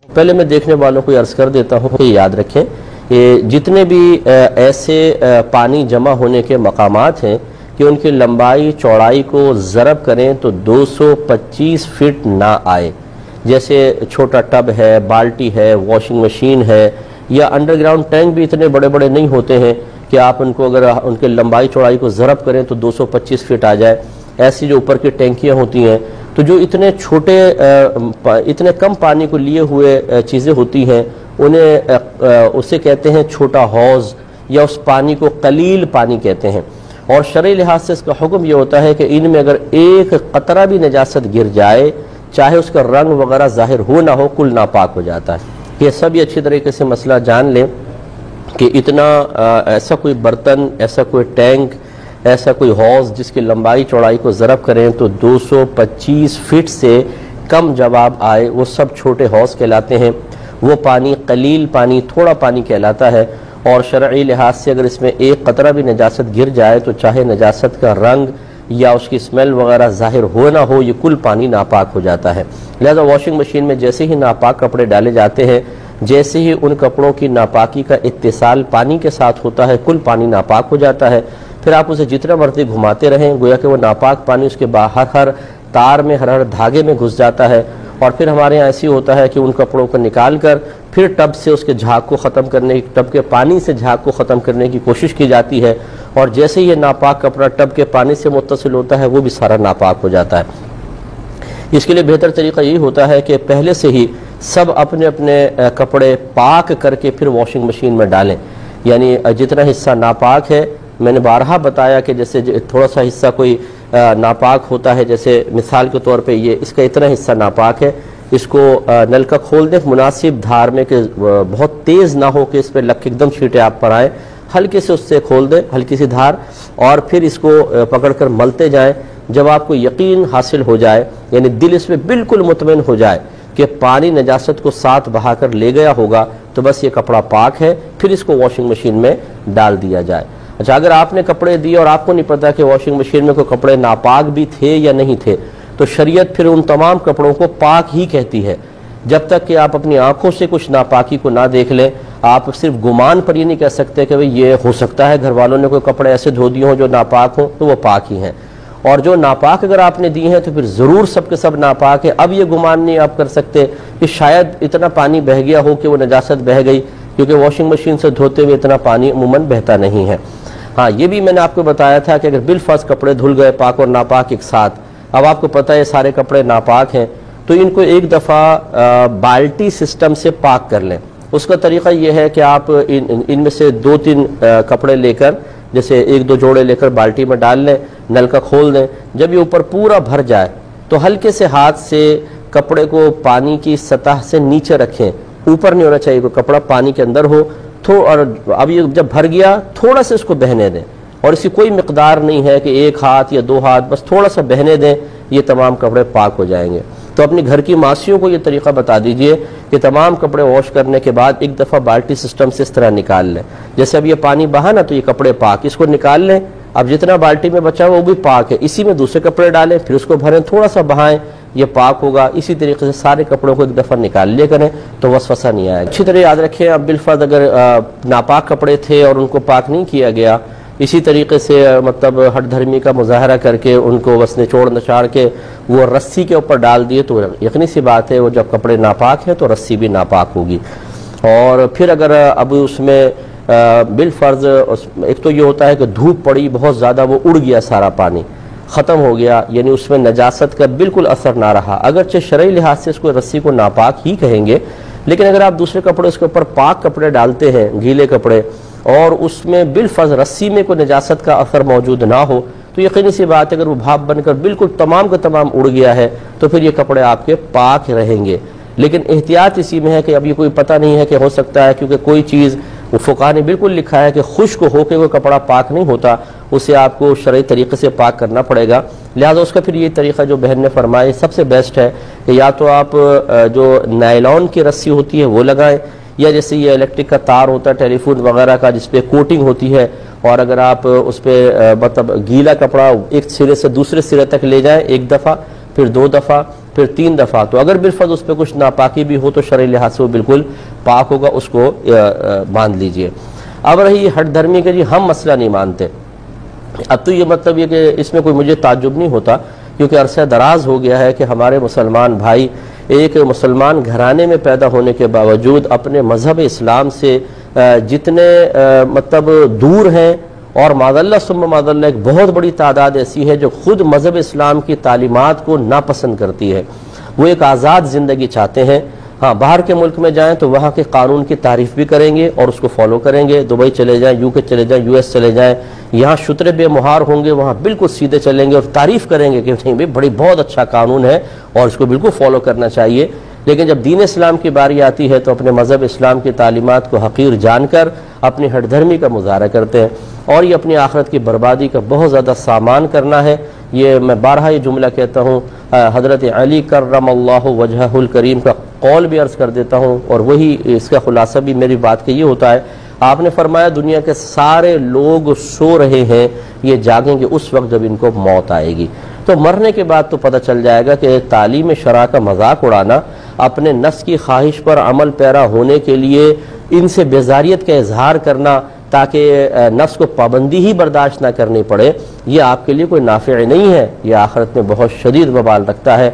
پہلے میں دیکھنے والوں کو عرض کر دیتا ہوں کہ یاد رکھیں کہ جتنے بھی ایسے پانی جمع ہونے کے مقامات ہیں کہ ان کی لمبائی چوڑائی کو ضرب کریں تو 225 فٹ نہ آئے، جیسے چھوٹا ٹب ہے، بالٹی ہے، واشنگ مشین ہے، یا انڈر گراؤنڈ ٹینک بھی اتنے بڑے بڑے نہیں ہوتے ہیں کہ آپ ان کو اگر ان کے لمبائی چوڑائی کو ضرب کریں تو 225 فٹ آ جائے۔ ایسی جو اوپر کی ٹینکیاں ہوتی ہیں تو جو اتنے چھوٹے اتنے کم پانی کو لیے ہوئے چیزیں ہوتی ہیں انہیں اسے کہتے ہیں چھوٹا حوض، یا اس پانی کو قلیل پانی کہتے ہیں۔ اور شرعی لحاظ سے اس کا حکم یہ ہوتا ہے کہ ان میں اگر ایک قطرہ بھی نجاست گر جائے، چاہے اس کا رنگ وغیرہ ظاہر ہو نہ ہو، کل ناپاک ہو جاتا ہے۔ یہ سب اچھی طریقے سے مسئلہ جان لیں کہ اتنا ایسا کوئی برتن، ایسا کوئی ٹینک، ایسا کوئی حوض جس کی لمبائی چوڑائی کو ضرب کریں تو 225 فٹ سے کم جواب آئے، وہ سب چھوٹے حوض کہلاتے ہیں۔ وہ پانی قلیل پانی، تھوڑا پانی کہلاتا ہے، اور شرعی لحاظ سے اگر اس میں ایک قطرہ بھی نجاست گر جائے تو چاہے نجاست کا رنگ یا اس کی اسمیل وغیرہ ظاہر ہو نہ ہو، یہ کل پانی ناپاک ہو جاتا ہے۔ لہذا واشنگ مشین میں جیسے ہی ناپاک کپڑے ڈالے جاتے ہیں، جیسے ہی ان کپڑوں کی ناپاکی کا اتصال پانی کے ساتھ ہوتا ہے، کل پانی ناپاک ہو جاتا ہے۔ پھر آپ اسے جتنا مرضی گھماتے رہیں، گویا کہ وہ ناپاک پانی اس کے باہر ہر تار میں، ہر دھاگے میں گھس جاتا ہے۔ اور پھر ہمارے یہاں ایسی ہوتا ہے کہ ان کپڑوں کو نکال کر پھر ٹب سے اس کے جھاگ کو ختم کرنے، ٹب کے پانی سے جھاگ کو ختم کرنے کی کوشش کی جاتی ہے، اور جیسے ہی یہ ناپاک کپڑا ٹب کے پانی سے متصل ہوتا ہے وہ بھی سارا ناپاک ہو جاتا ہے۔ اس کے لیے بہتر طریقہ یہی ہوتا ہے کہ پہلے سے ہی سب اپنے اپنے کپڑے پاک کر کے پھر واشنگ مشین میں ڈالیں۔ یعنی جتنا حصہ ناپاک ہے، میں نے بارہا بتایا کہ جیسے تھوڑا سا حصہ کوئی ناپاک ہوتا ہے، جیسے مثال کے طور پہ یہ اس کا اتنا حصہ ناپاک ہے، اس کو نل کا کھول دیں مناسب دھار میں کہ بہت تیز نہ ہو کہ اس پہ لگ ایک دم چھینٹے آپ پر آئیں، ہلکے سے اس سے کھول دیں، ہلکی سی دھار، اور پھر اس کو پکڑ کر ملتے جائیں۔ جب آپ کو یقین حاصل ہو جائے، یعنی دل اس میں بالکل مطمئن ہو جائے کہ پانی نجاست کو ساتھ بہا کر لے گیا ہوگا، تو بس یہ کپڑا پاک ہے، پھر اس کو واشنگ مشین میں ڈال دیا جائے۔ اچھا، اگر آپ نے کپڑے دیے اور آپ کو نہیں پتا کہ واشنگ مشین میں کوئی کپڑے ناپاک بھی تھے یا نہیں تھے، تو شریعت پھر ان تمام کپڑوں کو پاک ہی کہتی ہے، جب تک کہ آپ اپنی آنکھوں سے کچھ ناپاکی کو نہ دیکھ لیں۔ آپ صرف گمان پر یہ نہیں کہہ سکتے کہ یہ ہو سکتا ہے گھر والوں نے کوئی کپڑے ایسے دھو دیے ہوں جو ناپاک ہوں، تو وہ پاک ہی ہیں۔ اور جو ناپاک اگر آپ نے دی ہیں تو پھر ضرور سب کے سب ناپاک ہے۔ اب یہ گمان نہیں آپ کر سکتے کہ شاید اتنا پانی بہہ گیا ہو کہ وہ نجاست بہہ گئی، کیونکہ واشنگ مشین سے دھوتے ہوئے اتنا پانی عموماً بہتا نہیں ہے۔ ہاں، یہ بھی میں نے آپ کو بتایا تھا کہ اگر بالفرض کپڑے دھل گئے پاک اور ناپاک ایک ساتھ، اب آپ کو پتہ ہے سارے کپڑے ناپاک ہیں، تو ان کو ایک دفعہ بالٹی سسٹم سے پاک کر لیں۔ اس کا طریقہ یہ ہے کہ آپ ان میں سے 2-3 کپڑے لے کر، جیسے 1-2 جوڑے لے کر بالٹی میں ڈال لیں، نل کا کھول دیں۔ جب یہ اوپر پورا بھر جائے تو ہلکے سے ہاتھ سے کپڑے کو پانی کی سطح سے نیچے رکھیں، اوپر نہیں ہونا چاہیے، کوئی کپڑا پانی کے اندر ہو۔ اور اب یہ جب بھر گیا تھوڑا سا اس کو بہنے دیں، اور اس کی کوئی مقدار نہیں ہے کہ 1 ہاتھ یا 2 ہاتھ، بس تھوڑا سا بہنے دیں، یہ تمام کپڑے پاک ہو جائیں گے۔ تو اپنی گھر کی ماسیوں کو یہ طریقہ بتا دیجئے کہ تمام کپڑے واش کرنے کے بعد ایک دفعہ بالٹی سسٹم سے اس طرح نکال لیں، جیسے اب یہ پانی بہا نا تو یہ کپڑے پاک، اس کو نکال لیں۔ اب جتنا بالٹی میں بچا وہ بھی پاک ہے، اسی میں دوسرے کپڑے ڈالیں، پھر اس کو بھریں، تھوڑا سا بہائیں، یہ پاک ہوگا۔ اسی طریقے سے سارے کپڑوں کو ایک دفعہ نکال لیا کریں تو وسوسہ نہیں آئے گا۔ اچھی طرح یاد رکھیں، اب بالفرض اگر ناپاک کپڑے تھے اور ان کو پاک نہیں کیا گیا، اسی طریقے سے مطلب ہٹ دھرمی کا مظاہرہ کر کے ان کو بس نچوڑ نچاڑ کے وہ رسی کے اوپر ڈال دیے، تو یقینی سی بات ہے وہ جب کپڑے ناپاک ہیں تو رسی بھی ناپاک ہوگی۔ اور پھر اگر اب اس میں بالفرض ایک تو یہ ہوتا ہے کہ دھوپ پڑی بہت زیادہ، وہ اڑ گیا سارا پانی، ختم ہو گیا، یعنی اس میں نجاست کا بالکل اثر نہ رہا، اگرچہ شرعی لحاظ سے اس کو رسی کو ناپاک ہی کہیں گے، لیکن اگر آپ دوسرے کپڑے اس کے اوپر پاک کپڑے ڈالتے ہیں، گیلے کپڑے، اور اس میں بالفرض رسی میں کوئی نجاست کا اثر موجود نہ ہو، تو یقینی سی بات ہے اگر وہ بھاپ بن کر بالکل تمام کا تمام اڑ گیا ہے تو پھر یہ کپڑے آپ کے پاک رہیں گے۔ لیکن احتیاط اسی میں ہے کہ اب یہ کوئی پتہ نہیں ہے کہ ہو سکتا ہے، کیونکہ کوئی چیز وہ فقہ نے بالکل لکھا ہے کہ خشک ہو کے کوئی کپڑا پاک نہیں ہوتا، اسے آپ کو شرعی طریقے سے پاک کرنا پڑے گا۔ لہذا اس کا پھر یہ طریقہ جو بہن نے فرمایا سب سے بیسٹ ہے کہ یا تو آپ جو نائلون کی رسی ہوتی ہے وہ لگائیں، یا جیسے یہ الیکٹرک کا تار ہوتا ہے ٹیلی فون وغیرہ کا جس پہ کوٹنگ ہوتی ہے، اور اگر آپ اس پہ مطلب گیلا کپڑا ایک سرے سے دوسرے سرے تک لے جائیں، 1 دفعہ، پھر 2 دفعہ، پھر 3 دفعہ، تو اگر بالفرض اس پہ کچھ ناپاکی بھی ہو تو شرعی لحاظ سے وہ بالکل پاک ہوگا، اس کو باندھ لیجئے۔ اب رہی ہٹ دھرمی کے جی ہم مسئلہ نہیں مانتے، اب تو یہ مطلب یہ کہ اس میں کوئی مجھے تعجب نہیں ہوتا، کیونکہ عرصہ دراز ہو گیا ہے کہ ہمارے مسلمان بھائی ایک مسلمان گھرانے میں پیدا ہونے کے باوجود اپنے مذہب اسلام سے جتنے مطلب دور ہیں، اور معذاللہ ثم معذاللہ ایک بہت بڑی تعداد ایسی ہے جو خود مذہب اسلام کی تعلیمات کو ناپسند کرتی ہے، وہ ایک آزاد زندگی چاہتے ہیں۔ ہاں باہر کے ملک میں جائیں تو وہاں کے قانون کی تعریف بھی کریں گے اور اس کو فالو کریں گے، دبئی چلے جائیں، UK چلے جائیں، US چلے جائیں، یہاں شترے بے مہار ہوں گے، وہاں بالکل سیدھے چلیں گے اور تعریف کریں گے کہ نہیں بھائی بہت اچھا قانون ہے اور اس کو بالکل فالو کرنا چاہیے۔ لیکن جب دین اسلام کی باری آتی ہے تو اپنے مذہب اسلام کی تعلیمات کو حقیر جان کر اپنی ہٹ دھرمی کا مظاہرہ کرتے ہیں، اور یہ اپنی آخرت کی بربادی کا بہت زیادہ سامان کرنا ہے۔ یہ میں بارہا یہ جملہ کہتا ہوں، حضرت علی کرم اللہ وجہہ الکریم کا قول بھی عرض کر دیتا ہوں، اور وہی اس کا خلاصہ بھی میری بات کا یہ ہوتا ہے۔ آپ نے فرمایا دنیا کے سارے لوگ سو رہے ہیں، یہ جاگیں گے اس وقت جب ان کو موت آئے گی، تو مرنے کے بعد تو پتہ چل جائے گا کہ تعلیم شرع کا مذاق اڑانا، اپنے نفس کی خواہش پر عمل پیرا ہونے کے لیے ان سے بیزاریت کا اظہار کرنا تاکہ نفس کو پابندی ہی برداشت نہ کرنی پڑے، یہ آپ کے لیے کوئی نافع نہیں ہے، یہ آخرت میں بہت شدید وبال رکھتا ہے۔